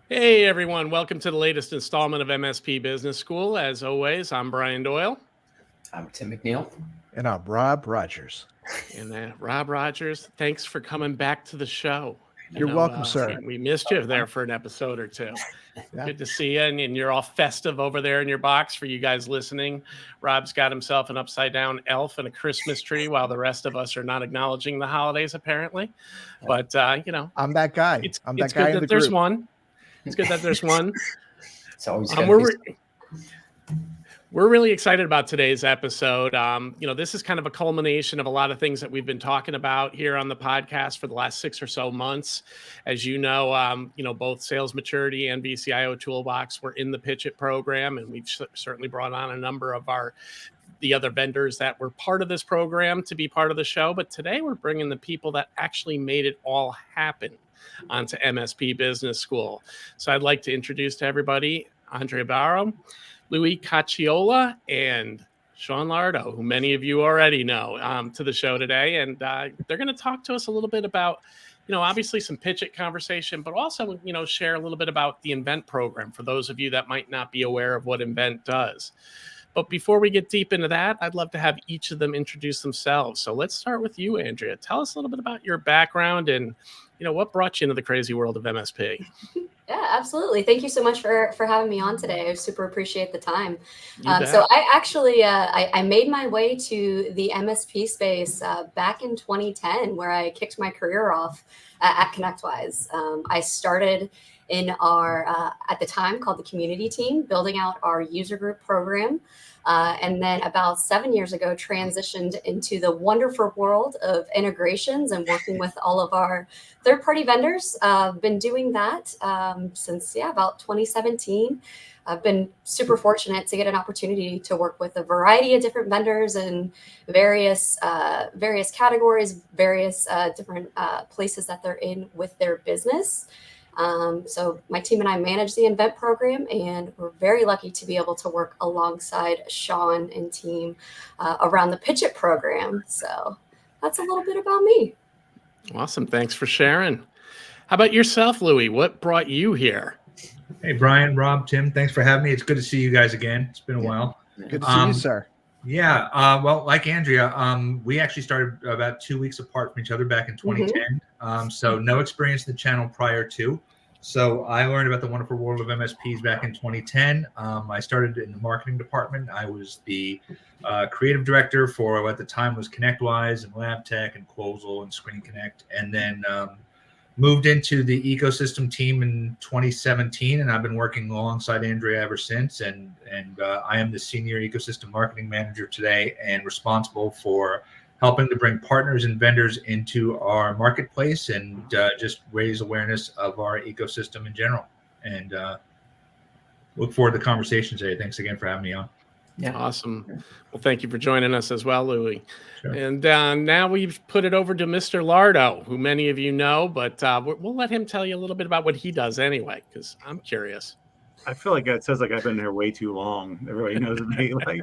Hey everyone, welcome to the latest installment of MSP Business School. As always, I'm Brian Doyle. I'm Tim McNeil. And I'm Rob Rogers. And Rob Rogers, thanks for coming back to the show. You're welcome, sir. We missed you there for an episode or two. Yeah. Good to see you. And you're all festive over there in your box for you guys listening. Rob's got himself an upside down elf and a Christmas tree while the rest of us are not acknowledging the holidays, apparently. But, I'm that guy. I'm that guy in the group. There's one. It's good that there's one. It's always We're really excited about today's episode. This is kind of a culmination of a lot of things that we've been talking about here on the podcast for the last 6 or so months. As you know, both Sales Maturity and VCIO Toolbox were in the PitchIT program, and we've certainly brought on a number of the other vendors that were part of this program to be part of the show. But today we're bringing the people that actually made it all happen onto MSP Business School. So I'd like to introduce to everybody Andrea Barrow, Louie Cocchiola, and Sean Lardo, who many of you already know, to the show today. And they're going to talk to us a little bit about, obviously some PitchIT conversation, but also, share a little bit about the Invent program for those of you that might not be aware of what Invent does. But before we get deep into that, I'd love to have each of them introduce themselves. So let's start with you, Andrea. Tell us a little bit about your background and, what brought you into the crazy world of MSP. Yeah, absolutely. Thank you so much for having me on today. I super appreciate the time. bet. So I actually, I made my way to the MSP space back in 2010, where I kicked my career off at ConnectWise. I started in our, at the time called the community team, building out our user group program. And then about 7 years ago, transitioned into the wonderful world of integrations and working with all of our third-party vendors. Been doing that since, about 2017. I've been super fortunate to get an opportunity to work with a variety of different vendors in various categories, various different places that they're in with their business. So my team and I manage the Invent program, and we're very lucky to be able to work alongside Sean and team around the PitchIT program. So that's a little bit about me. Awesome. Thanks for sharing. How about yourself, Louie? What brought you here? Hey, Brian, Rob, Tim, thanks for having me. It's good to see you guys again. It's been a while. Good to see you, sir. Yeah. Well, like Andrea, we actually started about 2 weeks apart from each other back in 2010. So no experience in the channel prior to. So I learned about the wonderful world of MSPs back in 2010. I started in the marketing department. I was the creative director for what at the time was ConnectWise and LabTech and Quozal and Screen Connect, and then moved into the ecosystem team in 2017, and I've been working alongside Andrea ever since. And I am the senior ecosystem marketing manager today, and responsible for helping to bring partners and vendors into our marketplace and just raise awareness of our ecosystem in general. And look forward to the conversation today. Thanks again for having me on. Yeah. Awesome. Well, thank you for joining us as well, Louie. Sure. And now we've put it over to Mr. Lardo, who many of you know, but we'll let him tell you a little bit about what he does anyway, because I'm curious. I feel like it says like I've been here way too long. Everybody knows me. Like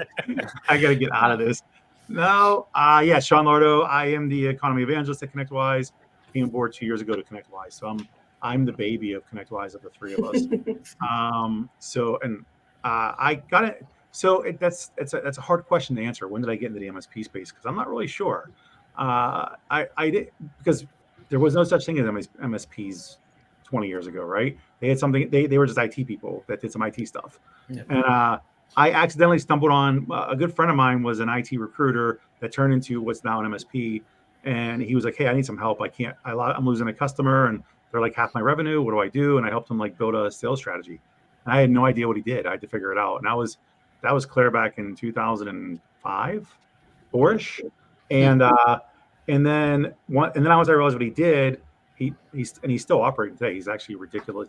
I got to get out of this. No, Sean Lardo. I am the economy evangelist at ConnectWise. Came aboard 2 years ago to ConnectWise, so I'm the baby of ConnectWise of the three of us. I got it. So that's a hard question to answer. When did I get into the MSP space? Because I'm not really sure. I did, because there was no such thing as MSPs 20 years ago, right? They had something. They were just IT people that did some IT stuff. Yeah. And I accidentally stumbled on a good friend of mine was an IT recruiter that turned into what's now an MSP. And he was like, "Hey, I need some help. I'm losing a customer, and they're like half my revenue. What do I do?" And I helped him like build a sales strategy. And I had no idea what he did. I had to figure it out. And that was clear back in 2005, 4ish. And then once I realized what he did, he's still operating today. He's actually ridiculous.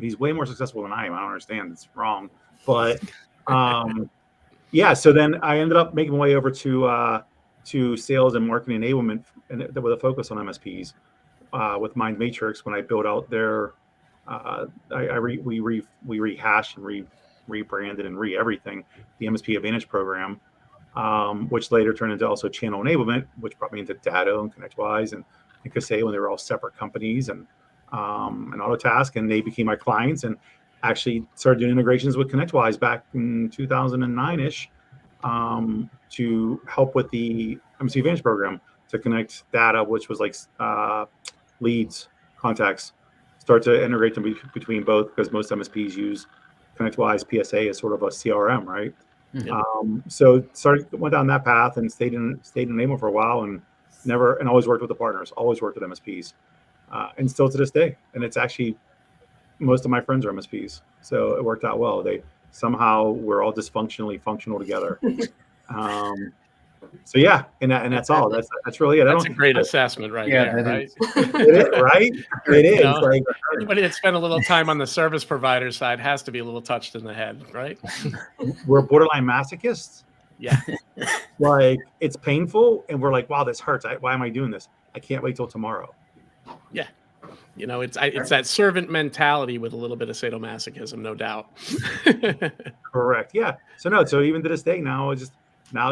He's way more successful than I am. I don't understand. It's wrong. But so then I ended up making my way over to sales and marketing enablement, and with a focus on MSPs with Mind Matrix. When I built out their, we rehashed and rebranded and everything, the MSP Advantage program, which later turned into also channel enablement, which brought me into Datto and ConnectWise and Kaseya when they were all separate companies. And and Autotask, and they became my clients and actually started doing integrations with ConnectWise back in 2009-ish to help with the MSP Advantage program to connect data, which was like leads, contacts, start to integrate them between both, because most MSPs use ConnectWise PSA as sort of a CRM, right? So went down that path and stayed in Enable for a while, and always worked with the partners, always worked with MSPs, and still to this day. And it's actually, most of my friends are MSPs, so it worked out well. We're all dysfunctionally functional together. So yeah, and that's all. That's really it. That's a great assessment, right there, right? It is, right? It is. Like, anybody that spent a little time on the service provider side has to be a little touched in the head, right? We're borderline masochists. Yeah. Like, it's painful, and we're like, wow, this hurts. Why am I doing this? I can't wait till tomorrow. Yeah. It's that servant mentality with a little bit of sadomasochism, no doubt. Correct. Yeah. So even to this day now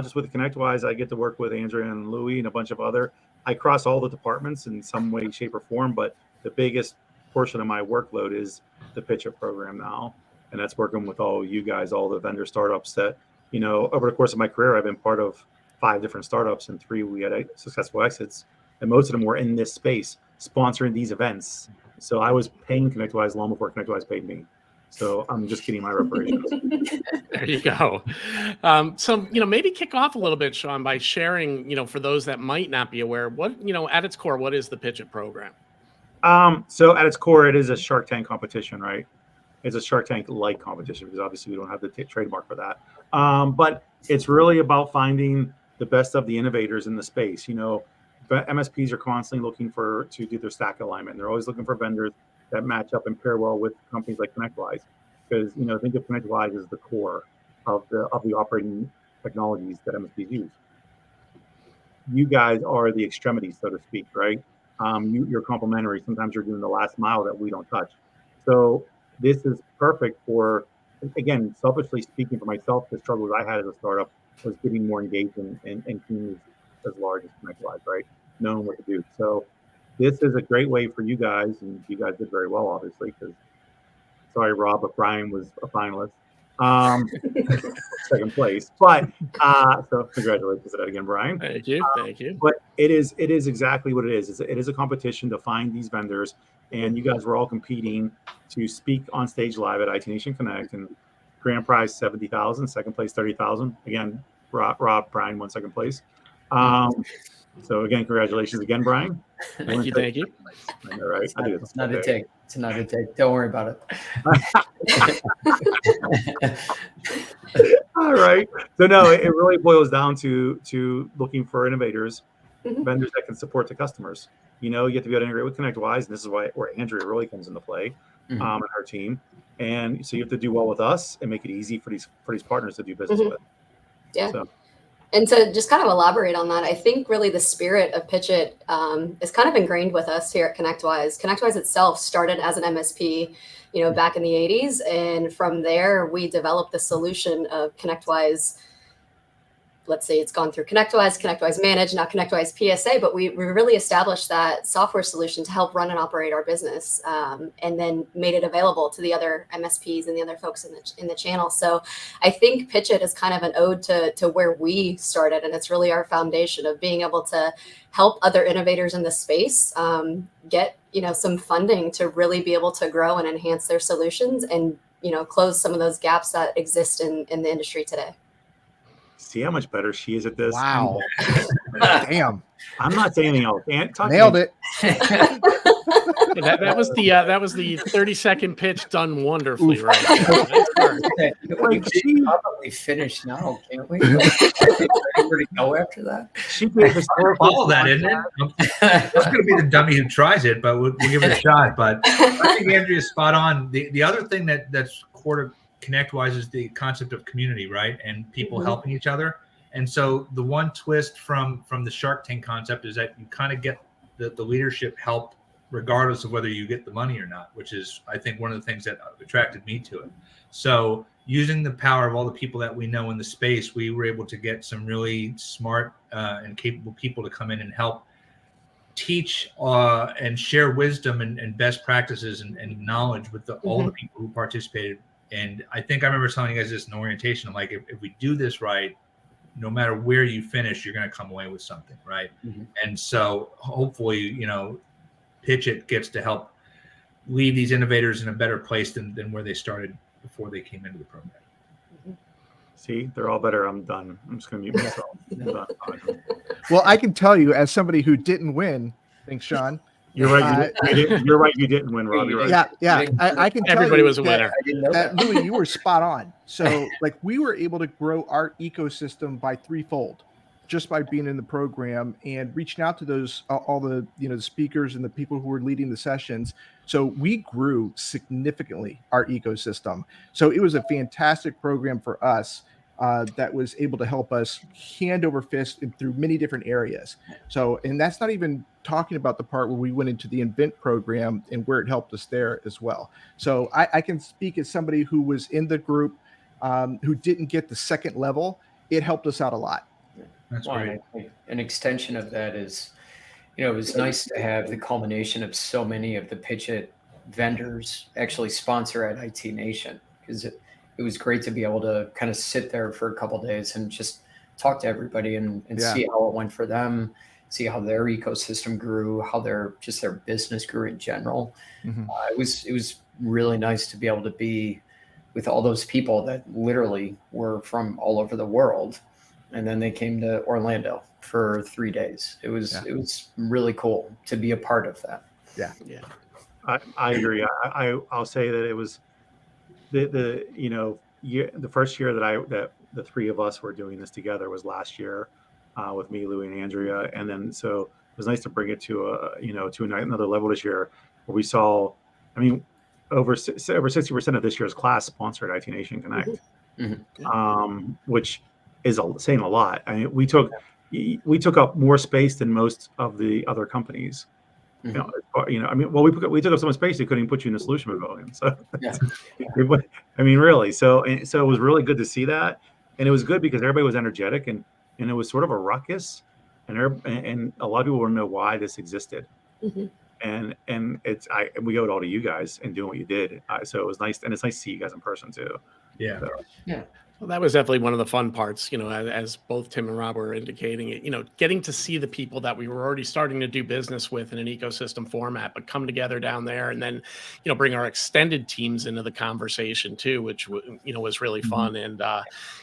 just with ConnectWise, I get to work with Andrea and Louie and a bunch of other. I cross all the departments in some way, shape, or form, but the biggest portion of my workload is the PitchIT program now, and that's working with all you guys, all the vendor startups that, over the course of my career, I've been part of 5 different startups, and 3 we had successful exits, and most of them were in this space sponsoring these events. So I was paying ConnectWise long before ConnectWise paid me. So I'm just getting my reparations. There you go. So, maybe kick off a little bit, Sean, by sharing, for those that might not be aware, what, at its core, what is the PitchIT program? So at its core, it is a Shark Tank competition, right? It's a Shark Tank-like competition, because obviously we don't have the trademark for that. But it's really about finding the best of the innovators in the space. MSPs are constantly looking to do their stack alignment. They're always looking for vendors that match up and pair well with companies like ConnectWise, because think of ConnectWise as the core of the operating technologies that MSPs use. You guys are the extremities, so to speak, right? You're complementary. Sometimes you're doing the last mile that we don't touch. So this is perfect for, again, selfishly speaking for myself, the struggles I had as a startup was getting more engaged in teams as large as ConnectWise, right? Knowing what to do. So this is a great way for you guys, and you guys did very well, obviously, because, sorry, Rob, but Brian was a finalist. Second place. But so congratulations to that again, Brian. Thank you. But it is exactly what it is. It is a competition to find these vendors, and you guys were all competing to speak on stage live at IT Nation Connect, and grand prize $70,000, second place $30,000. Again, Rob, Brian won second place. So again, congratulations again, Brian. Thank you. All right. It's not a take. Don't worry about it. All right. So no, it really boils down to looking for innovators, vendors that can support the customers. You have to be able to integrate with ConnectWise, and this is where Andrea really comes into play, and her team. And so you have to do well with us and make it easy for these partners to do business with. Yeah. And to just kind of elaborate on that, I think really the spirit of PitchIT is kind of ingrained with us here at ConnectWise. ConnectWise itself started as an MSP, back in the 80s. And from there, we developed the solution of ConnectWise. Let's say it's gone through ConnectWise Manage, now ConnectWise PSA, but we really established that software solution to help run and operate our business, and then made it available to the other MSPs and the other folks in the channel. So I think PitchIT is kind of an ode to where we started, and it's really our foundation of being able to help other innovators in the space get some funding to really be able to grow and enhance their solutions and close some of those gaps that exist in the industry today. See how much better she is at this? Wow. Damn. I'm not saying anything else. Nailed it. That was the 30-second pitch done wonderfully, right? Like, she probably finished now, can't we? Ready to go after that? She did follow that, isn't it? That's going to be the dummy who tries it, but we'll give it a shot. But I think Andrea's spot on. The other thing that's core to ConnectWise is the concept of community, right? And people helping each other. And so the one twist from the Shark Tank concept is that you kind of get the leadership help regardless of whether you get the money or not, which is, I think, one of the things that attracted me to it. So using the power of all the people that we know in the space, we were able to get some really smart and capable people to come in and help teach and share wisdom and best practices and knowledge with all the people who participated. And I think I remember telling you guys this in orientation. I'm like, if we do this right, no matter where you finish, you're going to come away with something, right? And so hopefully, you know, PitchIT gets to help leave these innovators in a better place than where they started before they came into the program. See, they're all better. I'm done. I'm just going to mute myself. I'm done. Well, I can tell you, as somebody who didn't win, thanks, Sean. You're right. You're right. You didn't win, Rob. You're right. Yeah. I can tell Everybody you was a winner. that, Louie, you were spot on. So, like, we were able to grow our ecosystem by threefold just by being in the program and reaching out to those all the the speakers and the people who were leading the sessions. So we grew significantly our ecosystem. So it was a fantastic program for us that was able to help us hand over fist through many different areas. So, and that's not even talking about the part where we went into the Invent program and where it helped us there as well. So I can speak as somebody who was in the group who didn't get the second level. It helped us out a lot. That's Well, great. and I think an extension of that is, you know, it was nice to have the culmination of so many of the PitchIT vendors actually sponsor at IT Nation, because it was great to be able to kind of sit there for a couple of days and just talk to everybody and see how it went for them, see how their ecosystem grew, how their business grew in general. It was really nice to be able to be with all those people that literally were from all over the world. And then they came to Orlando for 3 days. It was really cool to be a part of that. Yeah. I agree. I'll say that it was the first year that the three of us were doing this together was last year with me, Louie, and Andrea, and then so it was nice to bring it to another level this year where we saw, I mean, over 60% of this year's class sponsored IT Nation Connect, which is saying a lot. I mean, we took up more space than most of the other companies. We took up so much space they couldn't even put you in the solution pavilion. So, I mean, really. So it was really good to see that, and it was good because everybody was energetic, and it was sort of a ruckus, and a lot of people want to know why this existed, and we owe it all to you guys and doing what you did. So it was nice, and it's nice to see you guys in person too. Yeah. So. Yeah. Well, that was definitely one of the fun parts, as both Tim and Rob were indicating it, getting to see the people that we were already starting to do business with in an ecosystem format, but come together down there and then, bring our extended teams into the conversation too, which, was really fun. And,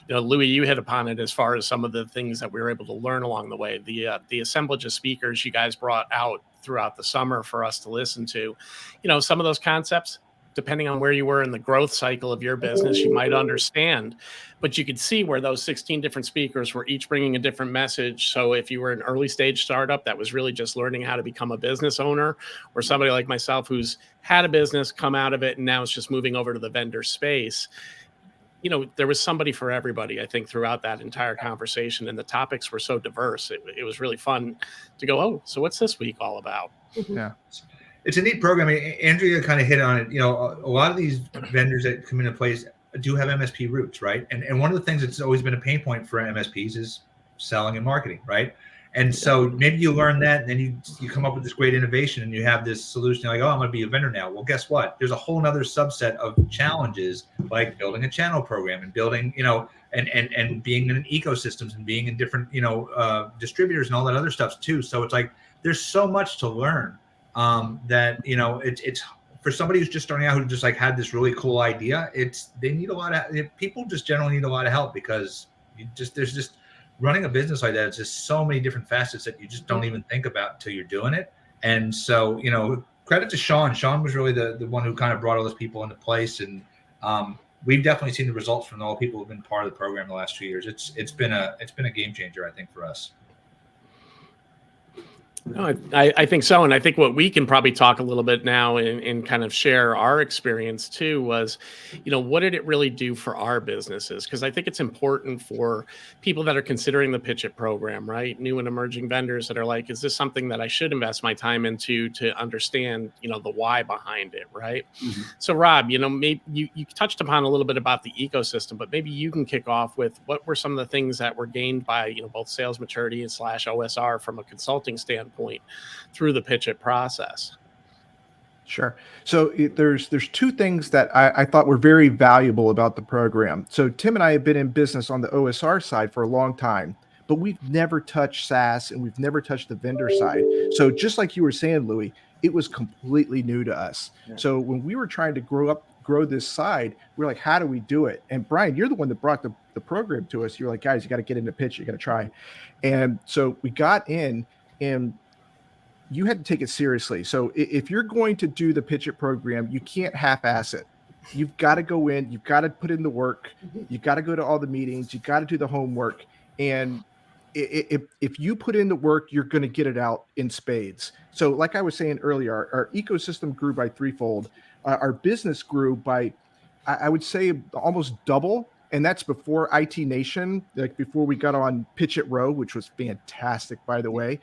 Louie, you hit upon it as far as some of the things that we were able to learn along the way. The assemblage of speakers you guys brought out throughout the summer for us to listen to, some of those concepts, depending on where you were in the growth cycle of your business, you might understand, but you could see where those 16 different speakers were each bringing a different message. So if you were an early stage startup that was really just learning how to become a business owner, or somebody like myself who's had a business, come out of it, and now it's just moving over to the vendor space, there was somebody for everybody, I think, throughout that entire conversation. And the topics were so diverse. It was really fun to go, oh, so what's this week all about? Yeah. It's a neat program. Andrea kind of hit on it. A lot of these vendors that come into place do have MSP roots, right? And one of the things that's always been a pain point for MSPs is selling and marketing, right? And so maybe you learn that, and then you come up with this great innovation, and you have this solution. You're like, oh, I'm going to be a vendor now. Well, guess what? There's a whole nother subset of challenges, like building a channel program and building, and being in ecosystems and being in different, distributors and all that other stuff too. So it's like there's so much to learn. That it's for somebody who's just starting out, who just like had this really cool idea. They need a lot of people. Just generally need a lot of help, because there's just running a business like that. It's just so many different facets that you just don't even think about until you're doing it. And so credit to Sean. Sean was really the one who kind of brought all those people into place, and we've definitely seen the results from all the people who've been part of the program the last 2 years. It's been a game changer, I think, for us. No, I think so. And I think what we can probably talk a little bit now and kind of share our experience too was, what did it really do for our businesses? Because I think it's important for people that are considering the PitchIT program, right? New and emerging vendors that are like, is this something that I should invest my time into to understand, the why behind it, right? So Rob, maybe you touched upon a little bit about the ecosystem, but maybe you can kick off with what were some of the things that were gained by, both sales maturity and /OSR from a consulting standpoint standpoint through the PitchIT process. Sure. So there's two things that I thought were very valuable about the program. So Tim and I have been in business on the OSR side for a long time, but we've never touched SaaS and we've never touched the vendor side. So just like you were saying, Louie, it was completely new to us. Yeah. So when we were trying to grow this side, we're like, how do we do it? And Brian, you're the one that brought the program to us. You're like, guys, you got to get into pitch. You got to try. And so we got in, and you had to take it seriously. So if you're going to do the PitchIT program, you can't half-ass it. You've got to go in, you've got to put in the work, you've got to go to all the meetings, you've got to do the homework. And if you put in the work, you're going to get it out in spades. So like I was saying earlier, our ecosystem grew by threefold. Our business grew by, I would say, almost double. And that's before IT Nation, like before we got on PitchIT Row, which was fantastic, by the way.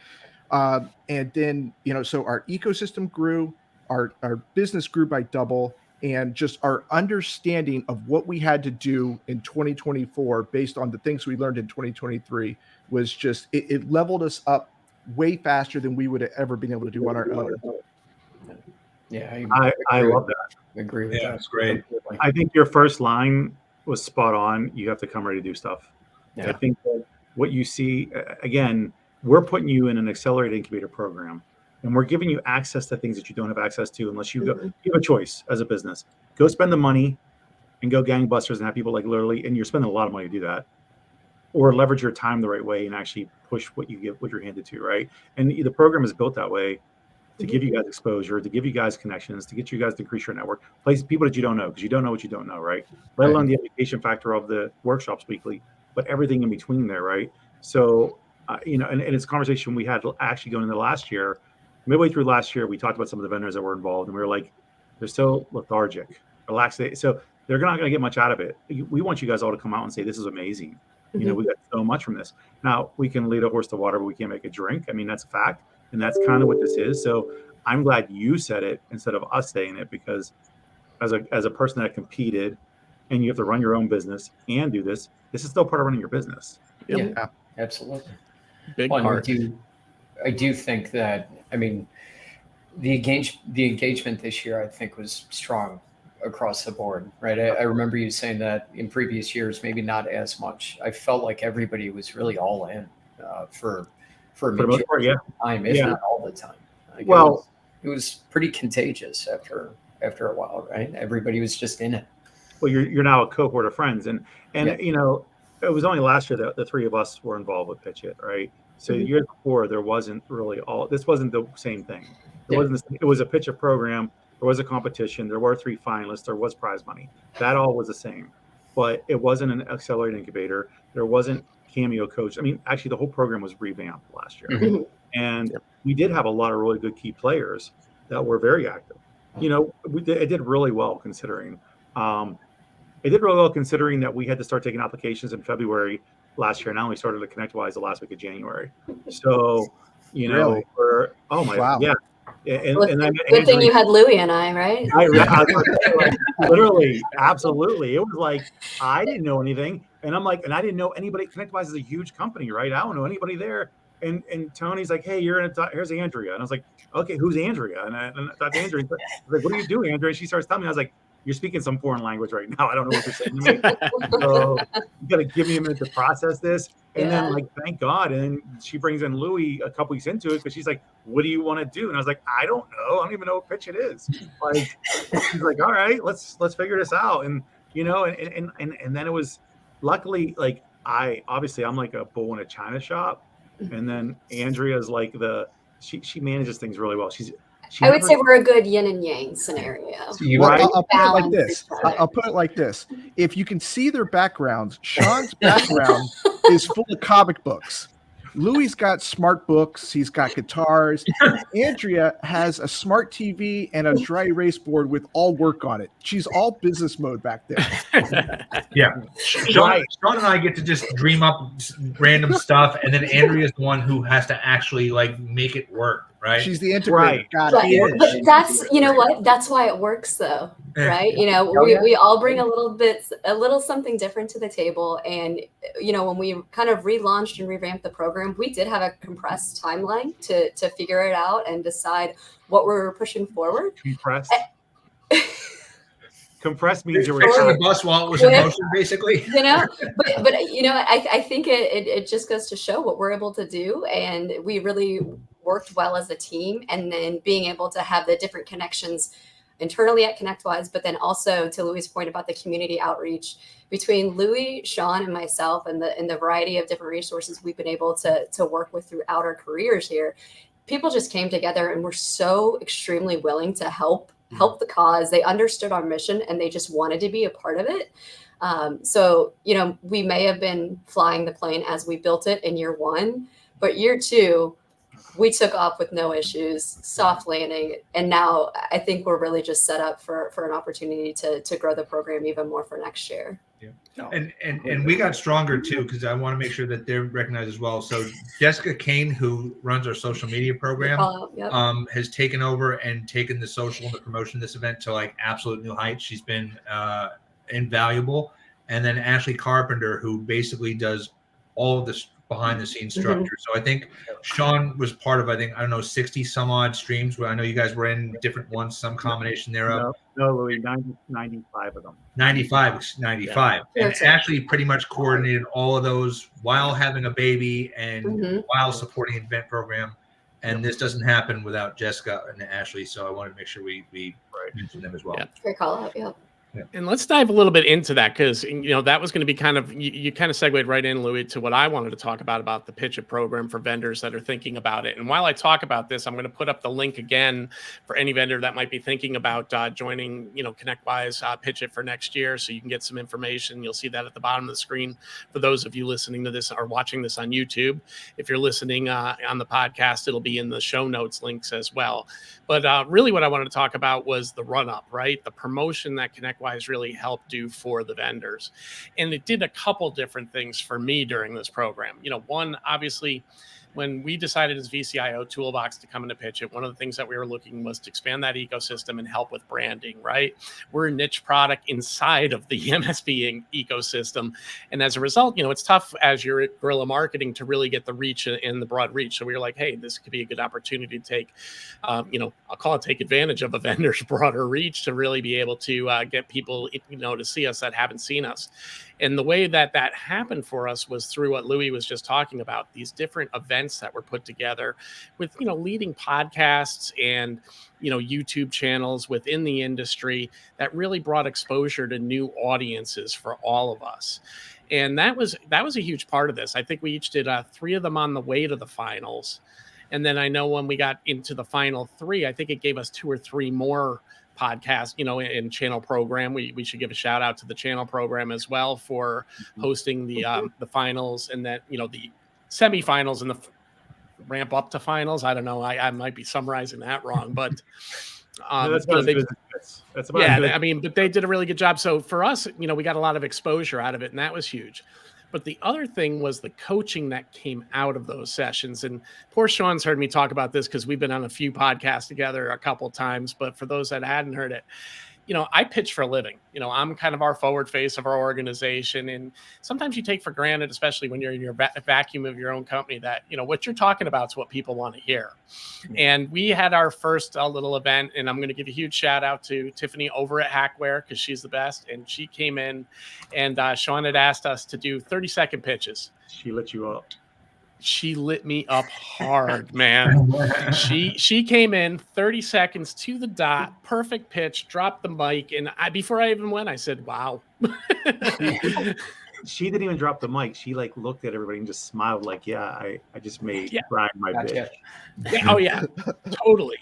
And then, so our ecosystem grew, our business grew by double, and just our understanding of what we had to do in 2024 based on the things we learned in 2023 was just, it leveled us up way faster than we would have ever been able to do on our own. Yeah, I love that. I agree with that. Yeah, it's great. I think your first line was spot on. You have to come ready to do stuff. Yeah. I think that what you see, again, we're putting you in an accelerated incubator program, and we're giving you access to things that you don't have access to unless you go. You have a choice as a business. Go spend the money and go gangbusters and have people like literally, and you're spending a lot of money to do that, or leverage your time the right way and actually push what you're handed to, right? And the program is built that way to give you guys exposure, to give you guys connections, to get you guys to increase your network, place people that you don't know, because you don't know what you don't know, right? Let alone the education factor of the workshops weekly, but everything in between there, right? So, and it's a conversation we had actually going into last year. Midway through last year, we talked about some of the vendors that were involved, and we were like, they're so lethargic, relaxed. So they're not going to get much out of it. We want you guys all to come out and say, this is amazing. We got so much from this. Now, we can lead a horse to water, but we can't make it drink. I mean, that's a fact. And that's kind of what this is. So I'm glad you said it instead of us saying it, because as a person that competed and you have to run your own business and do this is still part of running your business. Yeah, absolutely. Big part. I do think that, I mean, the engagement this year, I think, was strong across the board, right? I remember you saying that in previous years, maybe not as much. I felt like everybody was really all in for a majority of the time, if not all the time. It was pretty contagious after a while, right? Everybody was just in it. Well, you're now a cohort of friends, and it was only last year that the three of us were involved with PitchIT, right? So the year before, there wasn't really this wasn't the same thing. It was a PitchIT program. There was a competition. There were 3 finalists. There was prize money. That all was the same, but it wasn't an accelerated incubator. There wasn't Cameo Coach. I mean, actually, the whole program was revamped last year, and we did have a lot of really good key players that were very active. It did really well considering. It did really well considering that we had to start taking applications in February last year. Now we started at ConnectWise the last week of January. So, Really? Wow. Yeah. Good thing you had Louie and I, right? Literally, absolutely. It was like, I didn't know anything. And I'm like, and I didn't know anybody. ConnectWise is a huge company, right? I don't know anybody there. And Tony's like, hey, here's Andrea. And I was like, okay, who's Andrea? And that's Andrea. I was like, what do you do, Andrea? And she starts telling me, I was like, you're speaking some foreign language right now. I don't know what you're saying to me. So you got to give me a minute to process this. And then, like, thank God. And then she brings in Louie a couple weeks into it because she's like, what do you want to do? And I was like, I don't know. I don't even know what PitchIT is. Like, she's like, all right, let's figure this out. And, and then it was luckily, like, I'm like a bull in a china shop. And then Andrea's like she manages things really well. I would say we're a good yin and yang scenario. I'll put it like this. I'll put it like this. If you can see their backgrounds, Sean's background is full of comic books. Louie's got smart books. He's got guitars. Andrea has a smart TV and a dry erase board with all work on it. She's all business mode back there. Yeah. Sean and I get to just dream up random stuff, and then Andrea's the one who has to actually like make it work. right? She's the integrator. Right. Got But, it. but that's, you know what? That's why it works though, right? You know, we all bring a little something different to the table. And, you know, when we kind of relaunched and revamped the program, we did have a compressed timeline to figure it out and decide what we're pushing forward. Compressed. Compressed means you were Fixing the bus while it was in motion, basically. You know, but you know, I think it just goes to show what we're able to do, and we really worked well as a team. And then being able to have the different connections internally at ConnectWise, but then also to Louie's point about the community outreach between Louie, Sean, and myself, and the variety of different resources we've been able to work with throughout our careers here. People just came together and were so extremely willing to help the cause. They understood our mission and they just wanted to be a part of it. So, you know, we may have been flying the plane as we built it in year one, but year two, we took off with no issues, soft landing. And now I think we're really just set up for an opportunity to grow the program even more for next year. Yeah. And we got stronger too, because I want to make sure that they're recognized as well. So Jessica Kane, who runs our social media program, has taken over and taken the social and the promotion of this event to like absolute new heights. She's been invaluable. And then Ashley Carpenter, who basically does all of this behind the scenes structure. So I think Sean was part of, I don't know, 60 some odd streams where I know you guys were in different ones, some combination thereof. No, Louie, 95 of them. 95. Yeah. And Ashley pretty much coordinated all of those while having a baby and while supporting an event program. And this doesn't happen without Jessica and Ashley. So I wanted to make sure we mention them as well. Great call out. Yeah. And let's dive a little bit into that, because, you know, that was going to be kind of, you kind of segued right in, Louie, to what I wanted to talk about the PitchIT program for vendors that are thinking about it. And while I talk about this, I'm going to put up the link again for any vendor that might be thinking about joining, you know, ConnectWise PitchIT for next year. So you can get some information. You'll see that at the bottom of the screen for those of you listening to this or watching this on YouTube. If you're listening on the podcast, it'll be in the show notes links as well. But really what I wanted to talk about was the run up, right? The promotion that ConnectWise really helped do for the vendors. And it did a couple different things for me during this program. You know, one, obviously, when we decided as VCIO Toolbox to come into PitchIT, one of the things that we were looking was to expand that ecosystem and help with branding, right? We're a niche product inside of the MSP ecosystem. And as a result, you know, it's tough as you're at guerrilla marketing to really get the reach and the broad reach. So we were like, hey, this could be a good opportunity to take, you know, I'll call it take advantage of a vendor's broader reach to really be able to get people, you know, to see us that haven't seen us. And the way that happened for us was through what Louie was just talking about, these different events that were put together with, you know, leading podcasts and, you know, YouTube channels within the industry that really brought exposure to new audiences for all of us. And that was a huge part of this. I think we each did 3 of them on the way to the finals. And then I know when we got into the final 3, I think it gave us 2 or 3 more podcast, you know, in channel program. We should give a shout out to the channel program as well for hosting the finals, and then, you know, the semifinals and the ramp up to finals. I don't know. I might be summarizing that wrong, but that's about that's about I mean, but they did a really good job. So for us, you know, we got a lot of exposure out of it, and that was huge. But the other thing was the coaching that came out of those sessions. And poor Sean's heard me talk about this because we've been on a few podcasts together a couple of times. But for those that hadn't heard it, you know, I pitch for a living. You know, I'm kind of our forward face of our organization. And sometimes you take for granted, especially when you're in your vacuum of your own company, that, you know, what you're talking about is what people want to hear. And we had our first little event, and I'm going to give a huge shout out to Tiffany over at Hackware, because she's the best. And she came in, and Sean had asked us to do 30-second pitches. She lit you up. She lit me up hard, man. She came in 30 seconds to the dot, perfect pitch, dropped the mic, and before I even went, I said, "Wow." She didn't even drop the mic. She like looked at everybody and just smiled, like, "Yeah, I just made Brian my bitch." Yeah, oh yeah, totally.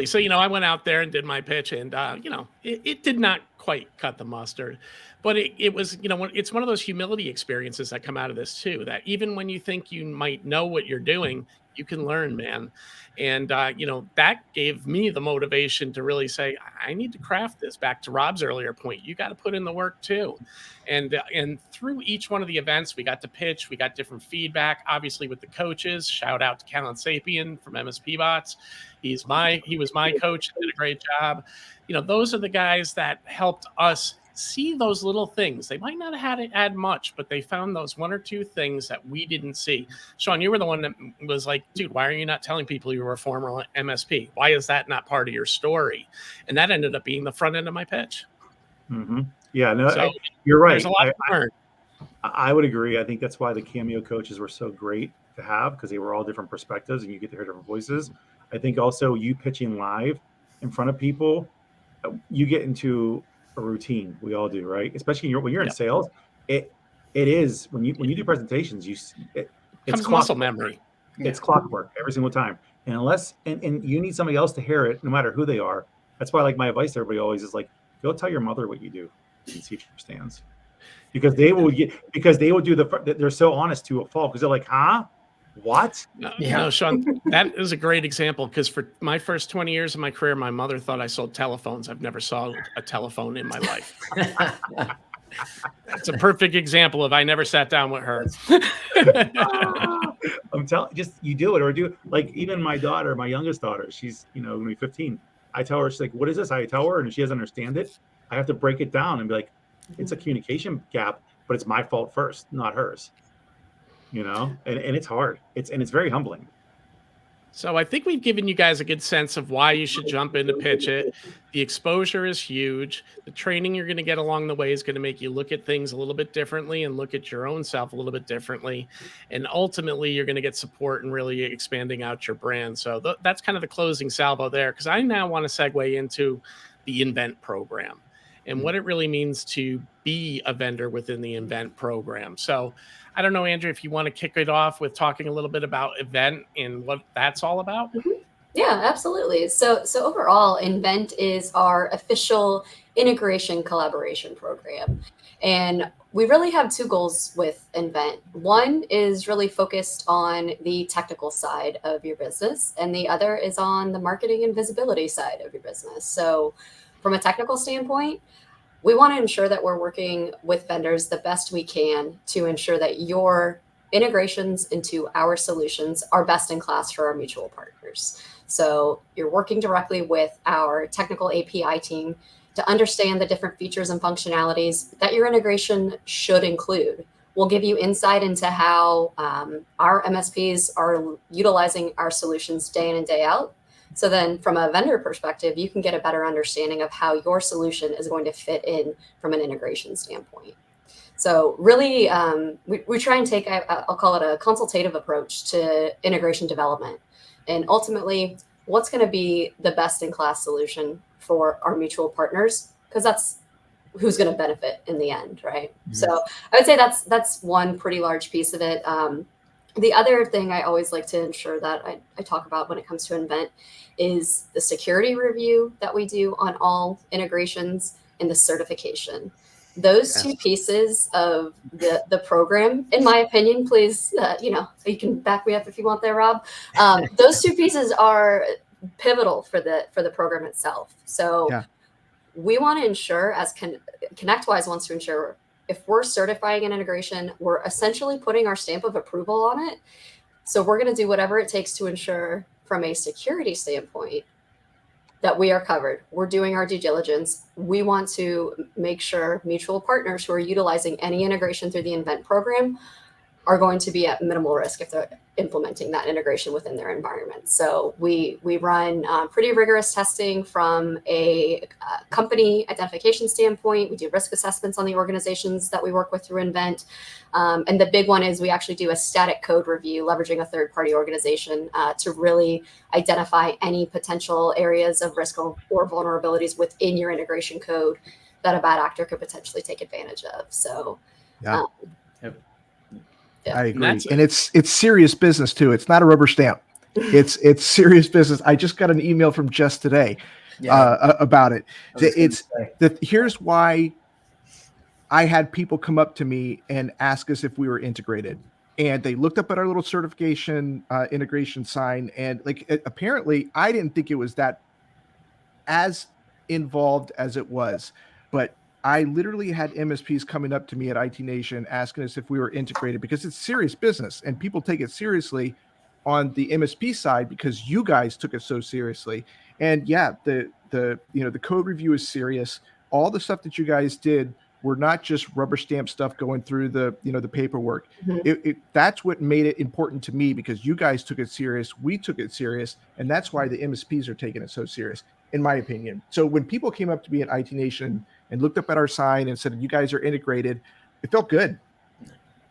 So, you know, I went out there and did my pitch, and you know, it did not quite cut the mustard. But it was, you know, it's one of those humility experiences that come out of this too, that even when you think you might know what you're doing, You can learn, man. And, that gave me the motivation to really say, I need to craft this. Back to Rob's earlier point, you got to put in the work too. And through each one of the events, we got to pitch, we got different feedback, obviously with the coaches. Shout out to Callan Sapien from MSP Bots. He was my coach, did a great job. Those are the guys that helped us see those little things. They might not have had to add much, but they found those one or two things that we didn't see. Sean, you were the one that was like, dude, why are you not telling people you were a former MSP? Why is that not part of your story? And that ended up being the front end of my pitch. Mm-hmm. Yeah, no, So you're right. There's a lot to learn. I would agree. I think that's why the Cameo coaches were so great to have, because they were all different perspectives and you get to hear different voices. I think also you pitching live in front of people, you get into a routine. We all do, right? Especially when you're in sales. It is when you do presentations, it's muscle memory. It's clockwork every single time. And unless and you need somebody else to hear it, no matter who they are. That's why, like, my advice to everybody always is like, go tell your mother what you do and see if she understands. Because they will do they're so honest to a fault, because they're like, huh? What? No, Sean, that is a great example, because for my first 20 years of my career, my mother thought I sold telephones. I've never sold a telephone in my life. That's a perfect example of I never sat down with her. I'm telling you do it, or do like even my daughter, my youngest daughter, she's gonna be 15. I tell her, she's like, what is this? I tell her, and if she doesn't understand it, I have to break it down and be like, it's a communication gap, but it's my fault first, not hers. And it's hard. It's very humbling. So I think we've given you guys a good sense of why you should jump into PitchIT. The exposure is huge. The training you're going to get along the way is going to make you look at things a little bit differently and look at your own self a little bit differently. And ultimately, you're going to get support and really expanding out your brand. So that's kind of the closing salvo there, because I now want to segue into the Invent program and what it really means to be a vendor within the Invent program. So I don't know, Andrea, if you want to kick it off with talking a little bit about Invent and what that's all about. Yeah, absolutely. So overall, Invent is our official integration collaboration program. And we really have two goals with Invent. One is really focused on the technical side of your business, and the other is on the marketing and visibility side of your business. So from a technical standpoint, we want to ensure that we're working with vendors the best we can to ensure that your integrations into our solutions are best in class for our mutual partners. So you're working directly with our technical API team to understand the different features and functionalities that your integration should include. We'll give you insight into how our MSPs are utilizing our solutions day in and day out. So then from a vendor perspective, you can get a better understanding of how your solution is going to fit in from an integration standpoint. So really, we try and take, I'll call it a consultative approach to integration development. And ultimately, what's going to be the best in class solution for our mutual partners? Because that's who's going to benefit in the end, right? Mm-hmm. So I would say that's one pretty large piece of it. The other thing I always like to ensure that I talk about when it comes to Invent is the security review that we do on all integrations and the certification. Those two pieces of the program, in my opinion, please, you can back me up if you want there, Rob. Those two pieces are pivotal for the program itself. So we want to ensure, as ConnectWise wants to ensure, if we're certifying an integration, we're essentially putting our stamp of approval on it. So we're going to do whatever it takes to ensure from a security standpoint that we are covered. We're doing our due diligence. We want to make sure mutual partners who are utilizing any integration through the Invent program are going to be at minimal risk if they're implementing that integration within their environment. So we run pretty rigorous testing from a company identification standpoint. We do risk assessments on the organizations that we work with through Invent. And the big one is we actually do a static code review, leveraging a third-party organization to really identify any potential areas of risk or vulnerabilities within your integration code that a bad actor could potentially take advantage of. So I agree. And it's serious business too. It's not a rubber stamp. It's serious business. I just got an email from Jess today about it. Here's why I had people come up to me and ask us if we were integrated. and they looked up at our little certification integration sign, and apparently I didn't think it was that as involved as it was, but I literally had MSPs coming up to me at IT Nation asking us if we were integrated, because it's serious business and people take it seriously on the MSP side because you guys took it so seriously. And yeah, the code review is serious. All the stuff that you guys did were not just rubber stamp stuff going through the paperwork. That's what made it important to me, because you guys took it serious, we took it serious, and that's why the MSPs are taking it so serious, in my opinion. So when people came up to me at IT Nation and looked up at our sign and said, you guys are integrated, it felt good.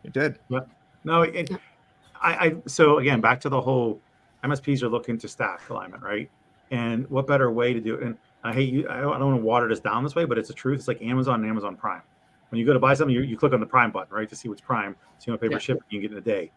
It did. Yeah. No, so again, back to the whole MSPs are looking to stack alignment, right? And what better way to do it? And I don't want to water this down this way, but it's the truth. It's like Amazon and Amazon Prime. When you go to buy something, you click on the Prime button, right, to see what's Prime. So you know, pay for shipping, you can get in a day.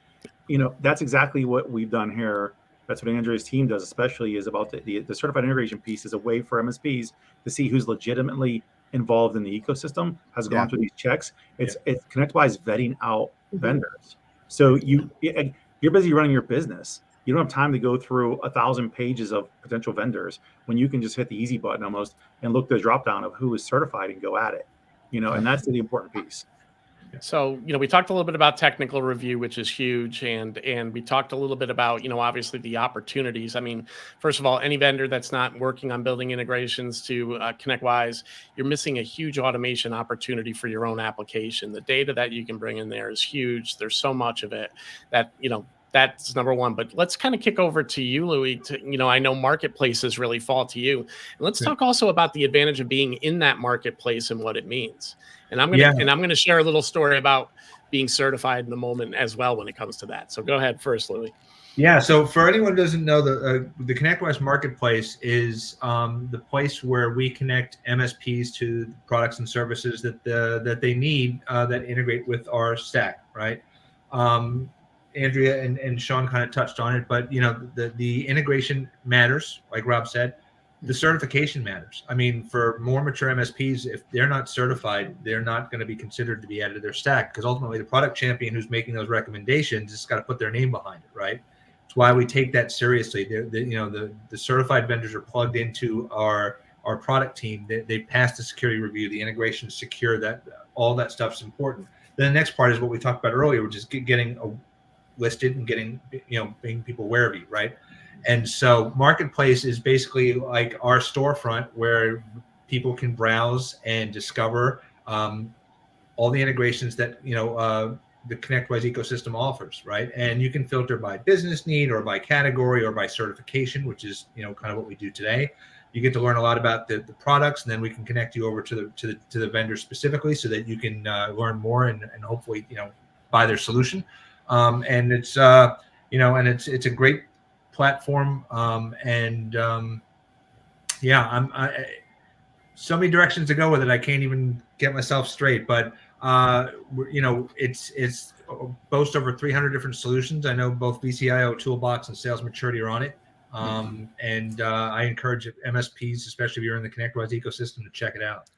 That's exactly what we've done here. That's what Andrea's team does, especially, is about the certified integration piece is a way for MSPs to see who's legitimately involved in the ecosystem, has gone through these checks. It's ConnectWise vetting out vendors. So you're busy running your business. You don't have time to go through 1,000 pages of potential vendors when you can just hit the easy button almost and look the drop down of who is certified and go at it. And that's the important piece. So, we talked a little bit about technical review, which is huge. And we talked a little bit about, obviously the opportunities. I mean, first of all, any vendor that's not working on building integrations to ConnectWise, you're missing a huge automation opportunity for your own application. The data that you can bring in there is huge. There's so much of it that, that's number one. But let's kind of kick over to you, Louie. I know marketplaces really fall to you. And let's talk also about the advantage of being in that marketplace and what it means. And I'm gonna share a little story about being certified in a moment as well when it comes to that. So go ahead first, Louie. Yeah. So for anyone who doesn't know, the ConnectWise marketplace is the place where we connect MSPs to products and services that they need that integrate with our stack, right? Andrea and Sean kind of touched on it, but the integration matters, like Rob said. The certification matters. I mean, for more mature MSPs, if they're not certified, they're not going to be considered to be added to their stack, because ultimately the product champion who's making those recommendations has got to put their name behind it, right? That's why we take that seriously. The certified vendors are plugged into our product team. They pass the security review. The integration is secure. That all that stuff's important. Then the next part is what we talked about earlier, which is getting listed and getting making people aware of you, right? And so marketplace is basically like our storefront where people can browse and discover all the integrations that the ConnectWise ecosystem offers, right? And you can filter by business need or by category or by certification, which is kind of what we do today. You get to learn a lot about the products, and then we can connect you over to the vendor specifically so that you can learn more and hopefully buy their solution. And it's it's a great platform, so many directions to go with it. I can't even get myself straight, but it's boasts over 300 different solutions. I know both VCIO Toolbox and Sales Maturity are on it, and I encourage MSPs, especially if you're in the ConnectWise ecosystem, to check it out.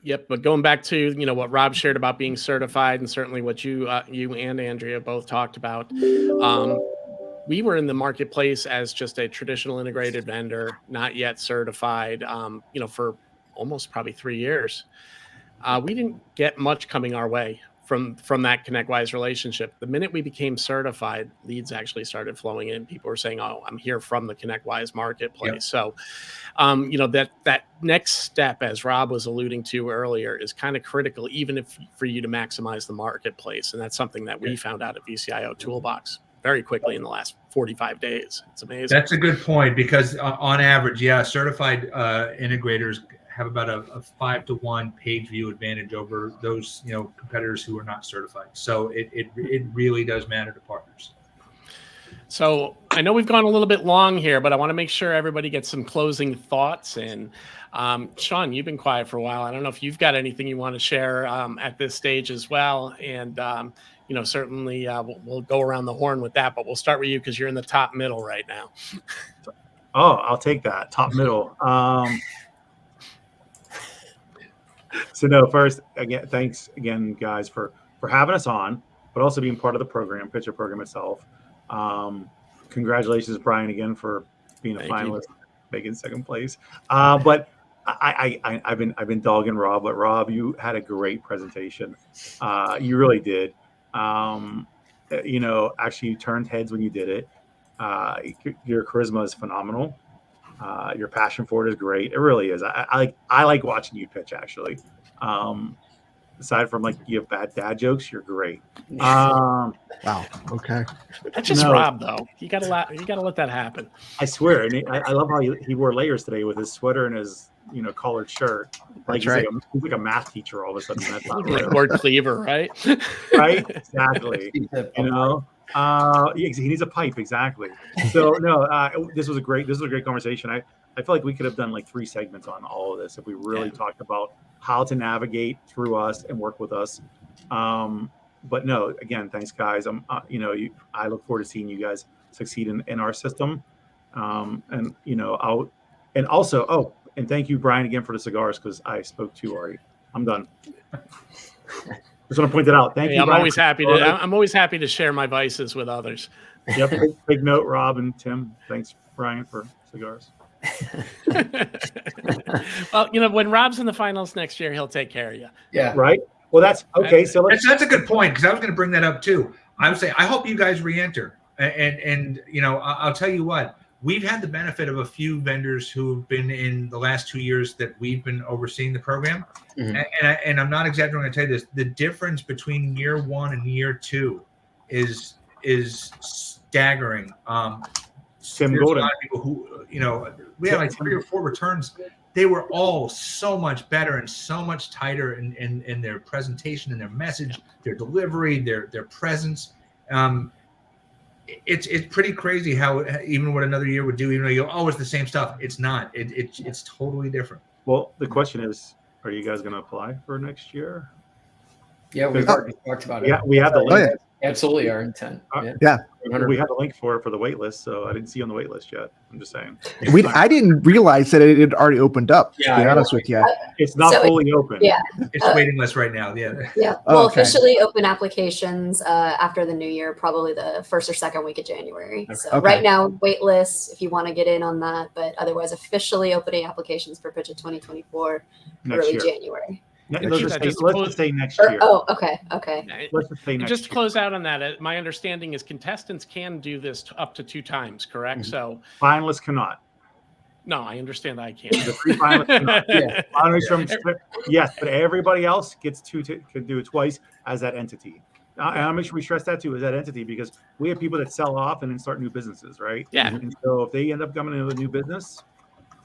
Yep, but going back to what Rob shared about being certified, and certainly what you and Andrea both talked about. We were in the marketplace as just a traditional integrated vendor, not yet certified, for almost probably 3 years. We didn't get much coming our way from that ConnectWise relationship. The minute we became certified, leads actually started flowing in. People were saying, "Oh, I'm here from the ConnectWise marketplace." Yep. So, that next step, as Rob was alluding to earlier, is kind of critical, even for you to maximize the marketplace. And that's something that we found out at VCIO Toolbox very quickly in the last 45 days. It's amazing. That's a good point, because on average, certified integrators have about a 5-to-1 page view advantage over those competitors who are not certified. So it really does matter to partners. So I know we've gone a little bit long here, but I want to make sure everybody gets some closing thoughts in. Sean, you've been quiet for a while. I don't know if you've got anything you want to share at this stage as well. And certainly we'll go around the horn with that, but we'll start with you because you're in the top middle right now. Oh, I'll take that top middle. So no, first again, thanks again, guys, for having us on. but also being part of the program, PitchIT program itself. Congratulations, Brian, again for being a finalist, making second place. But I've been dogging Rob, but Rob, you had a great presentation. You really did. Actually, you turned heads when you did it. Your charisma is phenomenal. Your passion for it is great. It really is. I like watching you pitch, actually. Aside from you have bad dad jokes, you're great. Wow. Okay. That's just Rob, though. You gotta let that happen. I swear, and I love how he wore layers today with his sweater and his collared shirt. That's right. He's like a math teacher all of a sudden. That's not real. Word cleaver, right? Right? Exactly. He needs a pipe. Exactly. So no, this was a great conversation. I feel like we could have done 3 segments on all of this if we really talked about how to navigate through us and work with us. But no, again, thanks guys. I look forward to seeing you guys succeed in our system. And thank you, Brian, again for the cigars, because I spoke too already. I'm done. Just want to point that out. Thank you. I'm always happy to share my vices with others. Yep. Big note, Rob and Tim. Thanks, Brian, for cigars. Well, when Rob's in the finals next year, he'll take care of you. Yeah. Right. Well, that's okay. So that's a good point, because I was going to bring that up too. I would say I hope you guys re-enter, and I'll tell you what. We've had the benefit of a few vendors who've been in the last 2 years that we've been overseeing the program. Mm-hmm. And I'm not exaggerating when I tell you this. The difference between year 1 and year 2 is staggering. Tim there's Golden. A lot of people who, we had 3 or 4 returns. They were all so much better and so much tighter in their presentation and their message, their delivery, their presence. It's pretty crazy how even what another year would do, even though it's the same stuff. It's not. It's totally different. Well, the question is, are you guys going to apply for next year? Yeah, we've already talked about it. Yeah, we have the link. Oh, yeah. Absolutely our intent. Yeah. We have a link for the wait list, so I didn't see you on the wait list yet. I'm just saying. I didn't realize that it had already opened up, to be honest with you. It's not fully open. Yeah. It's waiting list right now. Yeah. Yeah. We'll officially open applications after the new year, probably the 1st or 2nd week of January. Okay. So right now, wait lists if you want to get in on that, but other's officially opening applications for PitchIT 2024 early January. Let's just say next year. Oh, okay. Let's just say next Just to year. close out on that, my understanding is contestants can do this up to 2 times, correct? Mm-hmm. So finalists cannot. No, I understand I can't. The 3 finalists cannot. Yes, but everybody else gets can do it twice as that entity. I'll make sure we stress that too, as that entity, because we have people that sell off and then start new businesses, right? Yeah. And so if they end up coming into a new business,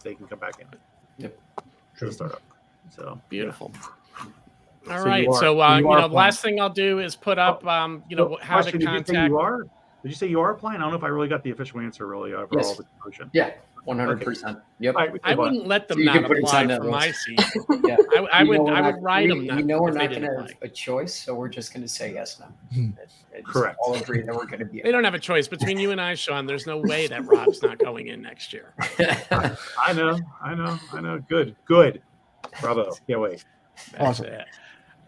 they can come back in. Yep. To the startup. So beautiful. Yeah. All right. So last thing I'll do is put up, how to contact. Did you say you are applying? I don't know if I really got the official answer really for all the motion. Yeah, 100%. Yep. I wouldn't let them not apply for my seat. Yeah. I would write them. We know we're not going to have a choice, so we're just going to say yes now. Correct. All agree that we're going to be. They don't have a choice between you and I, Sean. There's no way that Rob's not going in next year. I know. Good. Bravo. Can't wait. Awesome.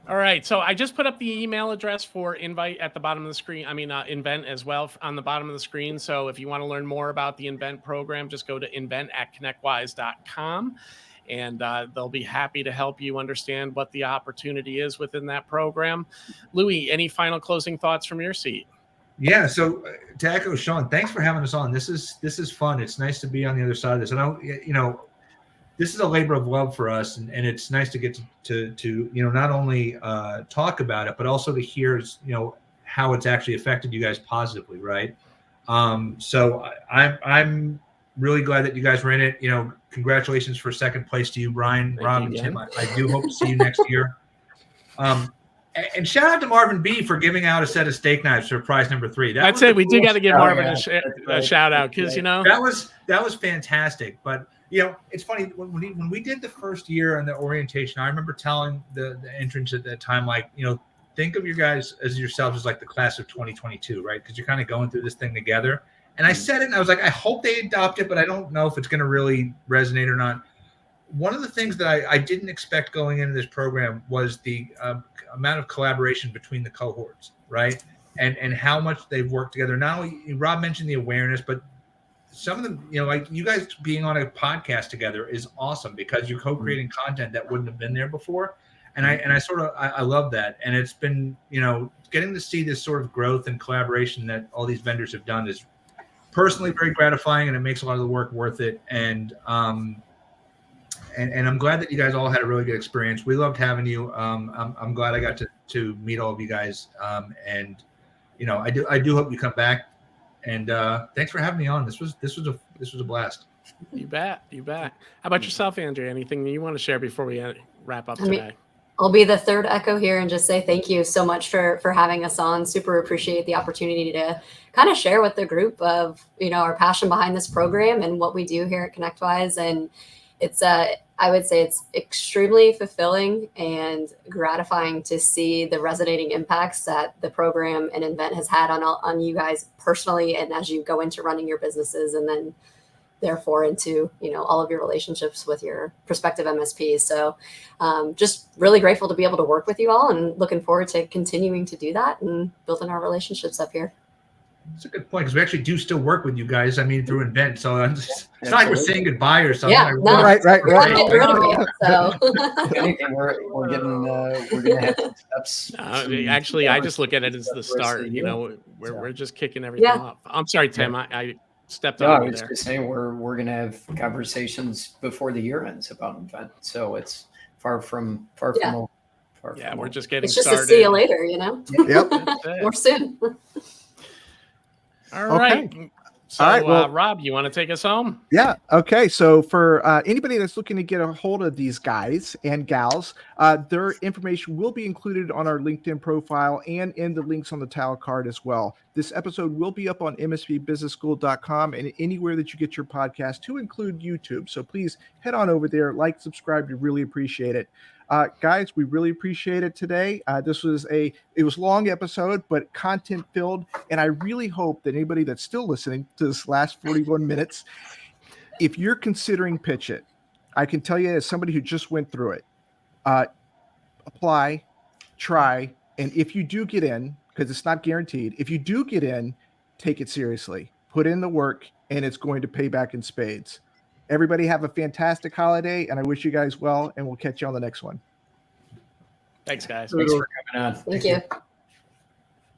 All right. So I just put up the email address for invite at the bottom of the screen. Invent as well on the bottom of the screen. So if you want to learn more about the Invent program, just go to invent@connectwise.com, and they'll be happy to help you understand what the opportunity is within that program. Louie, any final closing thoughts from your seat? Yeah. So to echo Sean, thanks for having us on. This is fun. It's nice to be on the other side of this. And this is a labor of love for us, and it's nice to get to not only talk about it, but also to hear how it's actually affected you guys positively, right? So I'm really glad that you guys were in it. Congratulations for 2nd place to you, Brian, Rob, and Tim. I do hope to see you next year. And shout out to Marvin B for giving out a set of steak knives for prize number 3. That's it. We do got to give Marvin a shout out, because that was fantastic. But it's funny when we did the first year on the orientation, I remember telling the entrants at that time, think of you guys as yourselves as like the class of 2022, right? Because you're kind of going through this thing together. And I said it, and I was like, I hope they adopt it, but I don't know if it's going to really resonate or not. one of the things that I didn't expect going into this program was the amount of collaboration between the cohorts, right? And how much they've worked together. Not only, Rob mentioned the awareness, but some of them, like you guys being on a podcast together is awesome because you're co-creating content that wouldn't have been there before. And I love that. And it's been, getting to see this sort of growth and collaboration that all these vendors have done is personally very gratifying, and it makes a lot of the work worth it. And I'm glad that you guys all had a really good experience. We loved having you. I'm glad I got to meet all of you guys. And I do hope you come back. And thanks for having me on. This was a blast. You bet. How about yourself, Andrea? Anything that you want to share before we wrap up today? I'll be the third echo here and just say thank you so much for having us on. Super appreciate the opportunity to kind of share with the group of, our passion behind this program and what we do here at ConnectWise. And it's I would say it's extremely fulfilling and gratifying to see the resonating impacts that the program and event has had on you guys personally, and as you go into running your businesses, and then therefore into all of your relationships with your prospective MSPs. So just really grateful to be able to work with you all, and looking forward to continuing to do that and building our relationships up here. That's a good point, because we actually do still work with you guys. Through event, so it's not like we're saying goodbye or something. Yeah, no, right. We're not getting rid of you. So If anything, we're gonna have some steps. Actually, I just look at it as the start. We're just kicking everything off. I'm sorry, Tim. I stepped on. I was just saying we're gonna have conversations before the year ends about an event. So it's far from over. We're just getting it's just started. a see you later, Yep. More soon. All right. Okay. So, All right, well, Rob, you want to take us home? Yeah. Okay. So for anybody that's looking to get a hold of these guys and gals, their information will be included on our LinkedIn profile and in the links on the tile card as well. This episode will be up on MSPBusinessSchool.com and anywhere that you get your podcast, to include YouTube. So please head on over there, like, subscribe. We really appreciate it. Guys, we really appreciate it today. This was it was a long episode, but content filled. And I really hope that anybody that's still listening to this last 41 minutes, if you're considering PitchIT, I can tell you as somebody who just went through it, apply, try. And if you do get in, because it's not guaranteed, if you do get in, take it seriously, put in the work, and it's going to pay back in spades. Everybody have a fantastic holiday, and I wish you guys well, and we'll catch you on the next one. Thanks, guys. Thanks for coming on. Thank you.